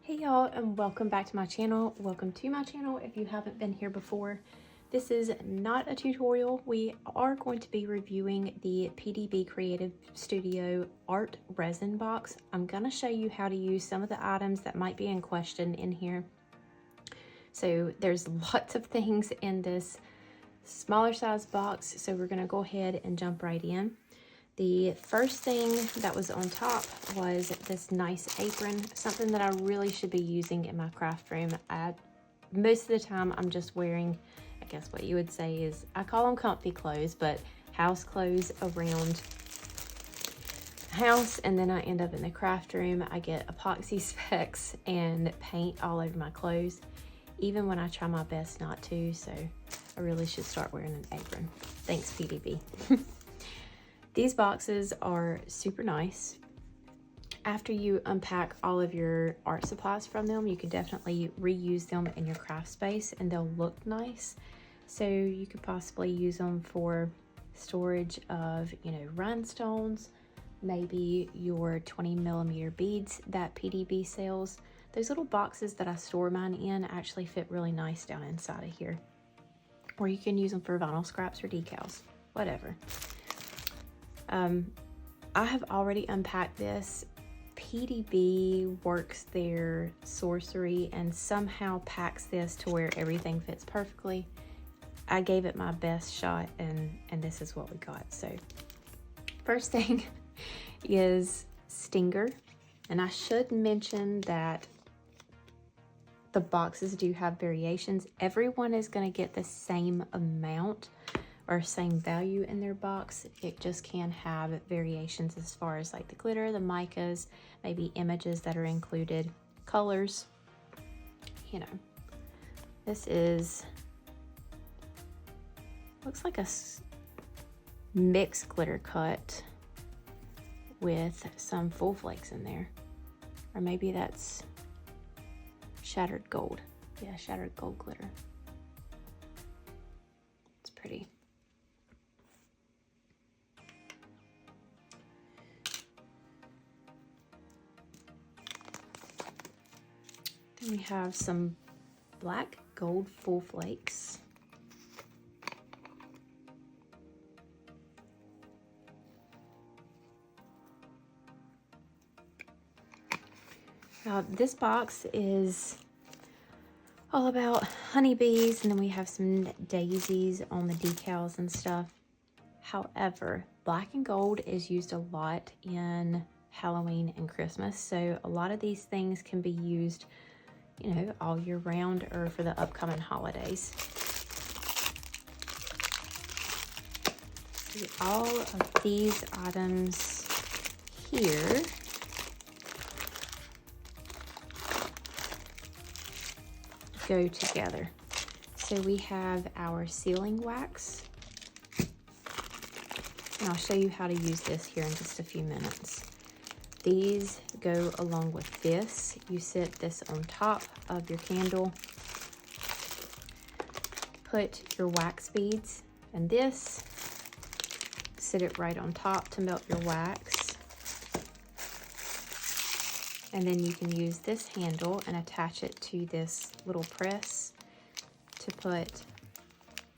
Hey y'all, and welcome back to my channel. Welcome to my channel if you haven't been here before. This is not a tutorial. We are going to be reviewing the PDB Creative Studio Art Resin box. I'm going to show you how to use some of the items that might be in question in here. So there's lots of things in this smaller size box, so we're going to go ahead and jump right in. The first thing that was on top was this nice apron, something that I really should be using in my craft room. Most of the time I'm just wearing, I guess what you would say is, I call them comfy clothes, but house clothes around the house, and then I end up in the craft room. I get epoxy specks and paint all over my clothes, even when I try my best not to, so I really should start wearing an apron. Thanks, PDB. These boxes are super nice. After you unpack all of your art supplies from them, you can definitely reuse them in your craft space and they'll look nice. So you could possibly use them for storage of, rhinestones, maybe your 20mm beads that PDB sells. Those little boxes that I store mine in actually fit really nice down inside of here. Or you can use them for vinyl scraps or decals, whatever. I have already unpacked this. PDB works their sorcery and somehow packs this to where everything fits perfectly. I gave it my best shot and this is what we got. So first thing is stinger. And I should mention that the boxes do have variations. Everyone is going to get the same amount or same value in their box. It just can have variations as far as like the glitter, the micas, maybe images that are included, colors. This is, looks like a mixed glitter cut with some full flakes in there. Or maybe that's shattered gold. Yeah, shattered gold glitter. It's pretty. Then we have some black gold full flakes. Now this box is all about honeybees, and then we have some daisies on the decals and stuff. However, black and gold is used a lot in Halloween and Christmas, so a lot of these things can be used all year round or for the upcoming holidays. All of these items here go together. So we have our sealing wax, and I'll show you how to use this here in just a few minutes. These go along with this. You set this on top of your candle, put your wax beads in this, set it right on top to melt your wax, and then you can use this handle and attach it to this little press to put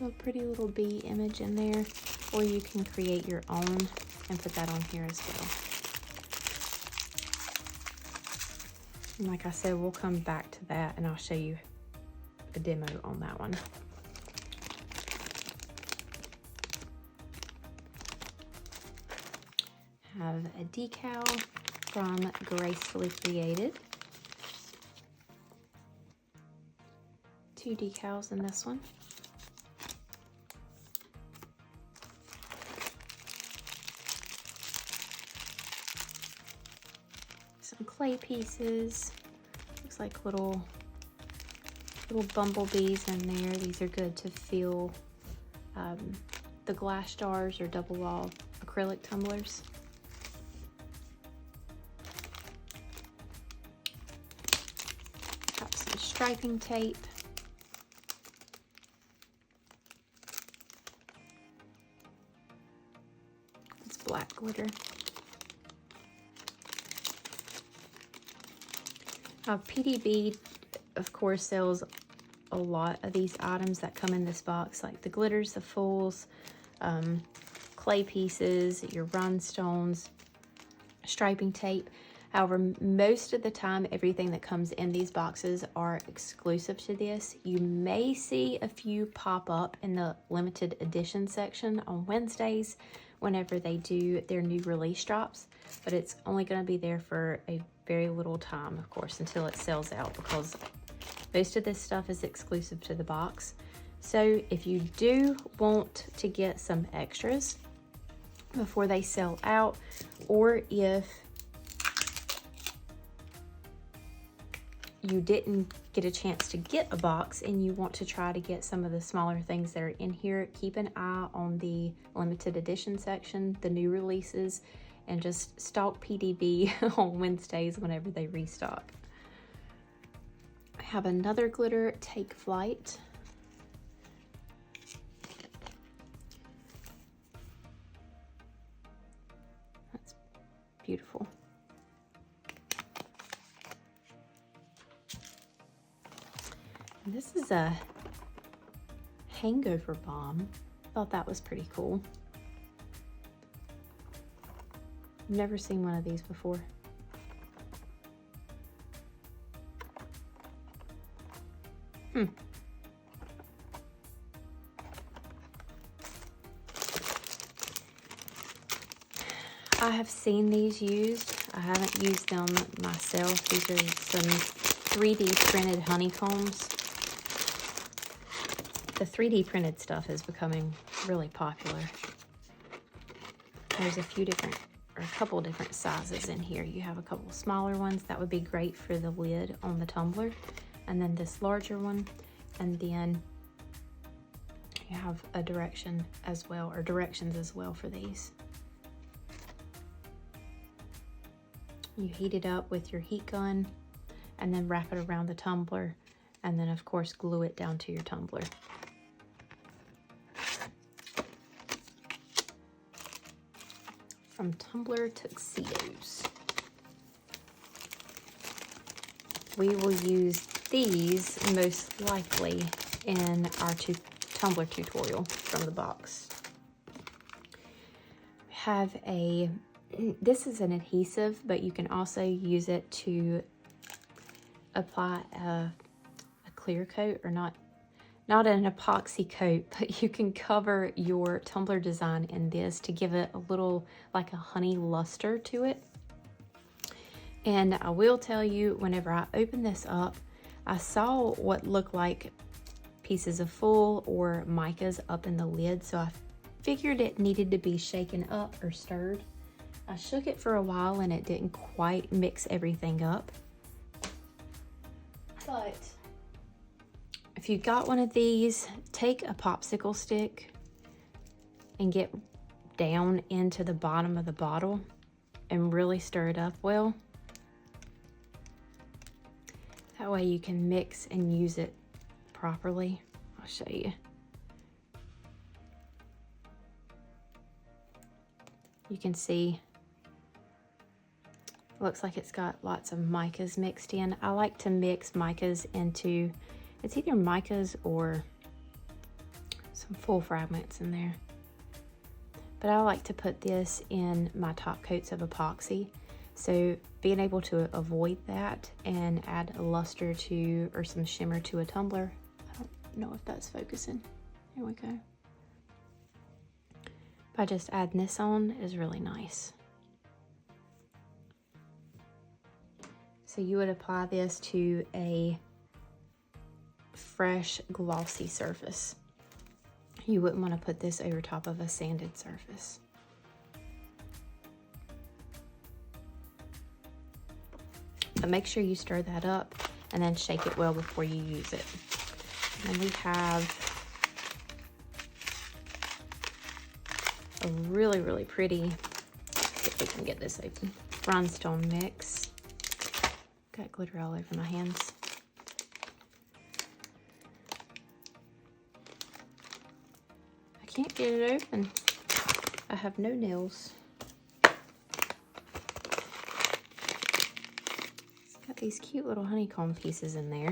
a pretty little bee image in there, or you can create your own and put that on here as well. And like I said, we'll come back to that and I'll show you a demo on that one. Have a decal from Gracefully Created. 2 decals in this one. Some clay pieces. Looks like little bumblebees in there. These are good to fill the glass jars or double wall acrylic tumblers. Got some striping tape. It's black glitter. PDB, of course, sells a lot of these items that come in this box, like the glitters, the fulls, clay pieces, your rhinestones, striping tape. However, most of the time, everything that comes in these boxes are exclusive to this. You may see a few pop up in the limited edition section on Wednesdays whenever they do their new release drops, but it's only going to be there for a very little time, of course, until it sells out, because most of this stuff is exclusive to the box. So if you do want to get some extras before they sell out, or if you didn't get a chance to get a box and you want to try to get some of the smaller things that are in here, keep an eye on the limited edition section, the new releases, and just stalk PDB on Wednesdays whenever they restock. I have another glitter, Take Flight. That's beautiful. This is a hangover bomb. Thought that was pretty cool. Never seen one of these before. I have seen these used. I haven't used them myself. These are some 3D printed honeycombs. The 3D printed stuff is becoming really popular. There's a couple different sizes in here. You have a couple smaller ones that would be great for the lid on the tumbler, and then this larger one, and then you have a direction as well, or directions as well for these. You heat it up with your heat gun and then wrap it around the tumbler, and then of course glue it down to your tumbler. From Tumbler Tuxedos. We will use these most likely in our tumbler tutorial from the box. We have this is an adhesive, but you can also use it to apply a clear coat, or not an epoxy coat, but you can cover your tumbler design in this to give it a little, like a honey luster to it. And I will tell you, whenever I opened this up, I saw what looked like pieces of full or micas up in the lid, so I figured it needed to be shaken up or stirred. I shook it for a while and it didn't quite mix everything up. But if you got one of these, take a popsicle stick and get down into the bottom of the bottle and really stir it up well. That way you can mix and use it properly. I'll show you. You can see, looks like it's got lots of micas mixed in. I like to mix micas into, it's either micas or some full fragments in there. But I like to put this in my top coats of epoxy. So being able to avoid that and add a luster to, or some shimmer to a tumbler. I don't know if that's focusing. Here we go. By just adding this on is really nice. So you would apply this to a fresh glossy surface. You wouldn't want to put this over top of a sanded surface. But make sure you stir that up and then shake it well before you use it. And we have a really, really pretty, if we can get this open, rhinestone mix. Got glitter all over my hands. I can't get it open. I have no nails. It's got Got these cute little honeycomb pieces in there.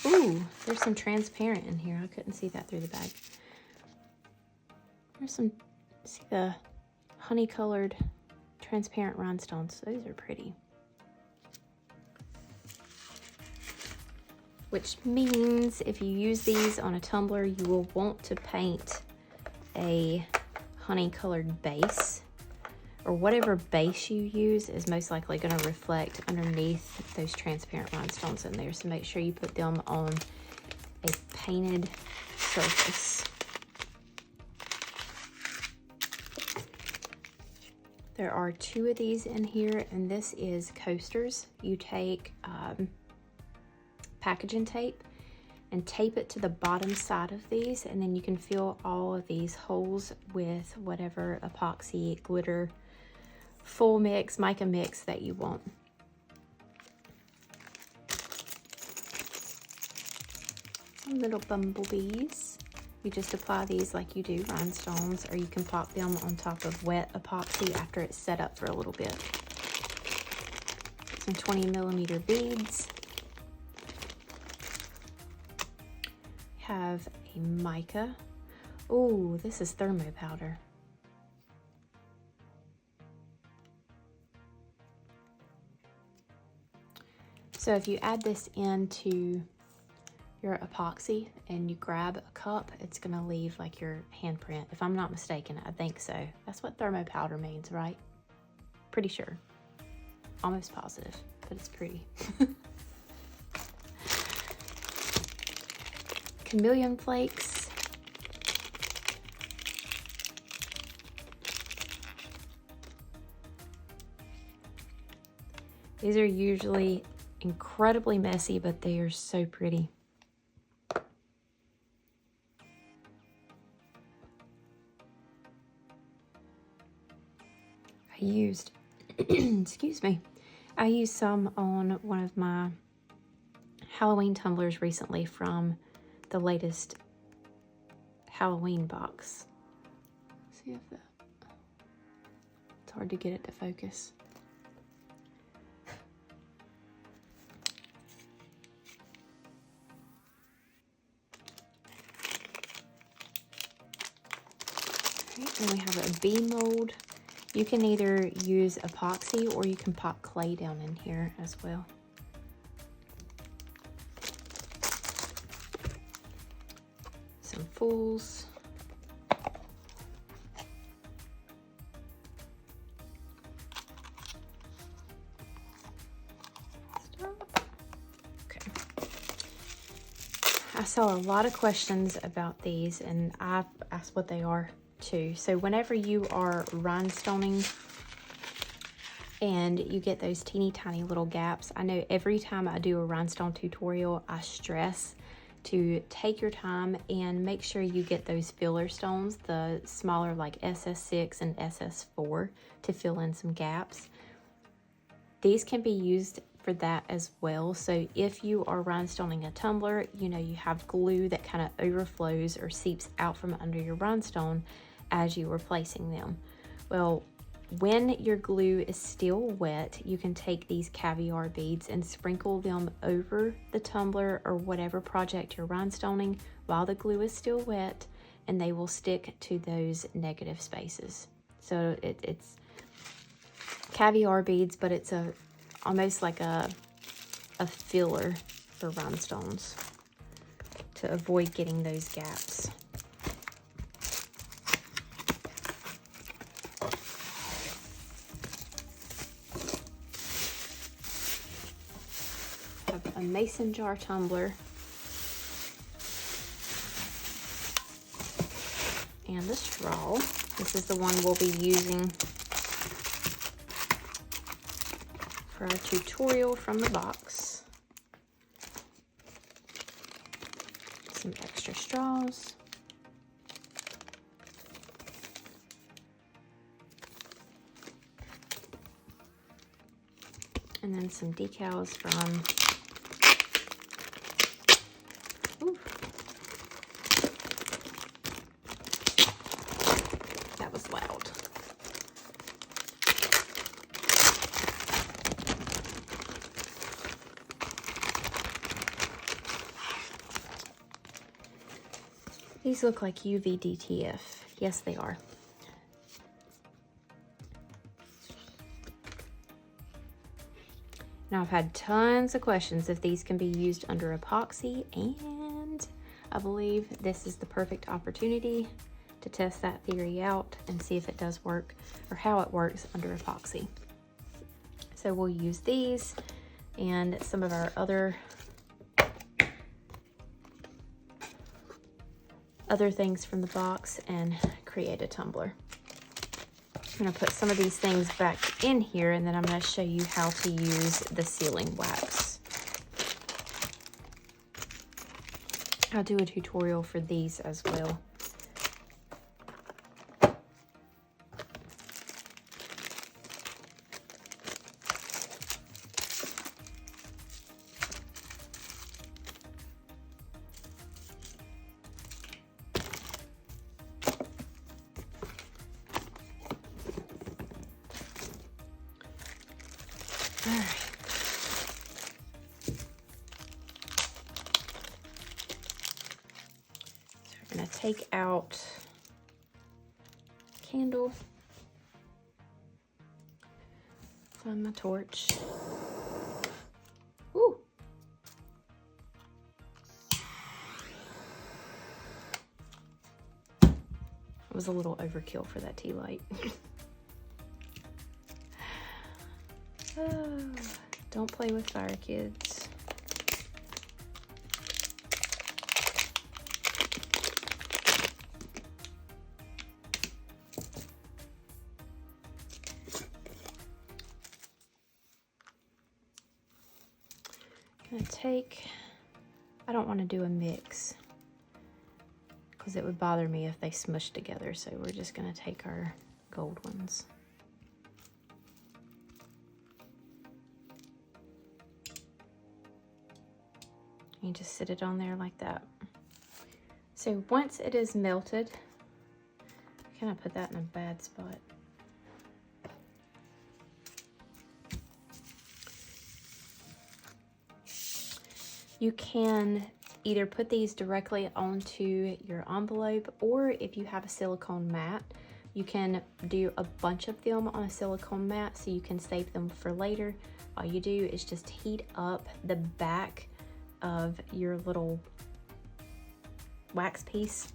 Ooh, there's some transparent in here. I couldn't see that through the bag. There's some, see the honey-colored transparent rhinestones. Those are pretty. Which means if you use these on a tumbler, you will want to paint a honey-colored base, or whatever base you use is most likely going to reflect underneath those transparent rhinestones in there. So make sure you put them on a painted surface. There are 2 of these in here, and this is coasters. You take packaging tape and tape it to the bottom side of these, and then you can fill all of these holes with whatever epoxy, glitter, full mix, mica mix that you want. Some little bumblebees. You just apply these like you do rhinestones, or you can pop them on top of wet epoxy after it's set up for a little bit. Some 20mm beads. Have a mica. Oh, this is thermo powder. So if you add this into your epoxy and you grab a cup, it's gonna leave like your handprint. If I'm not mistaken, I think so. That's what thermo powder means, right? Pretty sure. Almost positive, but it's pretty. Chameleon flakes. These are usually incredibly messy, but they are so pretty. I used, excuse me, I used some on one of my Halloween tumblers recently from the latest Halloween box. See if that, it's hard to get it to focus. And we have a bee mold. You can either use epoxy or you can pop clay down in here as well. Some fools. Okay. I saw a lot of questions about these, and I've asked what they are too. So whenever you are rhinestoning and you get those teeny tiny little gaps, I know every time I do a rhinestone tutorial, I stress to take your time and make sure you get those filler stones, the smaller like SS6 and SS4, to fill in some gaps. These can be used for that as well. So if you are rhinestoning a tumbler, you know, you have glue that kind of overflows or seeps out from under your rhinestone as you are placing them. Well, when your glue is still wet, you can take these caviar beads and sprinkle them over the tumbler or whatever project you're rhinestoning while the glue is still wet, and they will stick to those negative spaces. So it's caviar beads, but it's almost like a filler for rhinestones to avoid getting those gaps. A mason jar tumbler and the straw. This is the one we'll be using for our tutorial from the box. Some extra straws. And then some decals from These look like UVDTF. Yes, they are. Now, I've had tons of questions if these can be used under epoxy, and I believe this is the perfect opportunity to test that theory out and see if it does work or how it works under epoxy. So we'll use these and some of our other things from the box and create a tumbler. I'm gonna put some of these things back in here, and then I'm gonna show you how to use the sealing wax. I'll do a tutorial for these as well. All right. So we're going to take out candle, find my torch. Ooh. It was a little overkill for that tea light. Oh, don't play with fire, kids. I don't want to do a mix because it would bother me if they smushed together, so we're just going to take our gold ones. You just sit it on there like that. So once it is melted, I kind of put that in a bad spot. You can either put these directly onto your envelope, or if you have a silicone mat, you can do a bunch of them on a silicone mat so you can save them for later. All you do is just heat up the back of your little wax piece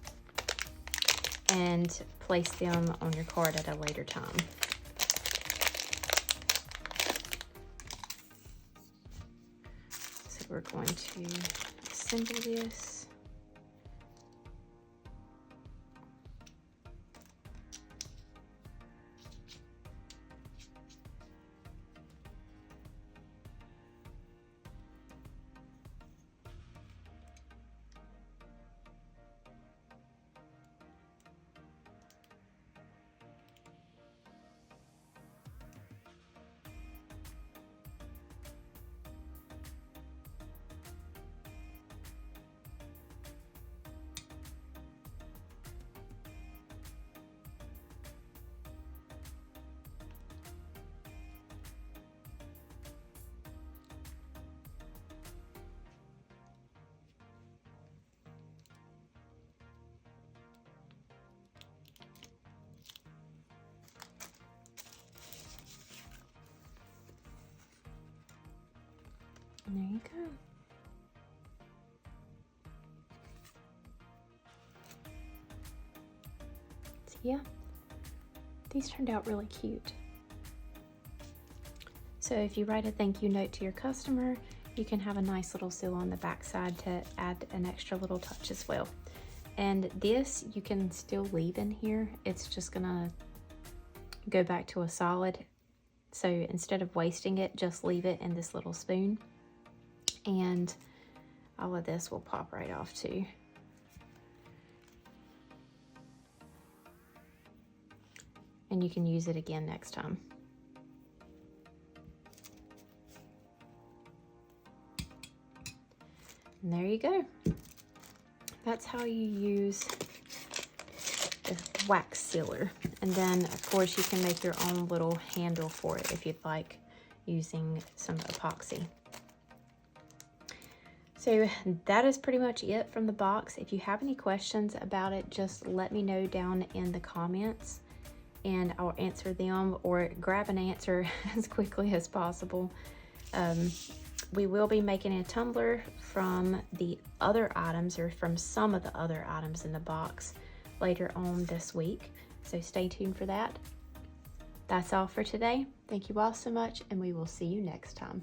and place them on your card at a later time. So we're going to assemble this. And there you go. So yeah, these turned out really cute. So if you write a thank you note to your customer, you can have a nice little seal on the back side to add an extra little touch as well. And this you can still leave in here. It's just gonna go back to a solid. So instead of wasting it, just leave it in this little spoon. And all of this will pop right off too. And you can use it again next time. And there you go. That's how you use the wax sealer. And then of course you can make your own little handle for it if you'd like, using some epoxy. So that is pretty much it from the box. If you have any questions about it, just let me know down in the comments and I'll answer them, or grab an answer as quickly as possible. We will be making a tumbler from the other items, or from some of the other items in the box, later on this week. So stay tuned for that. That's all for today. Thank you all so much, and we will see you next time.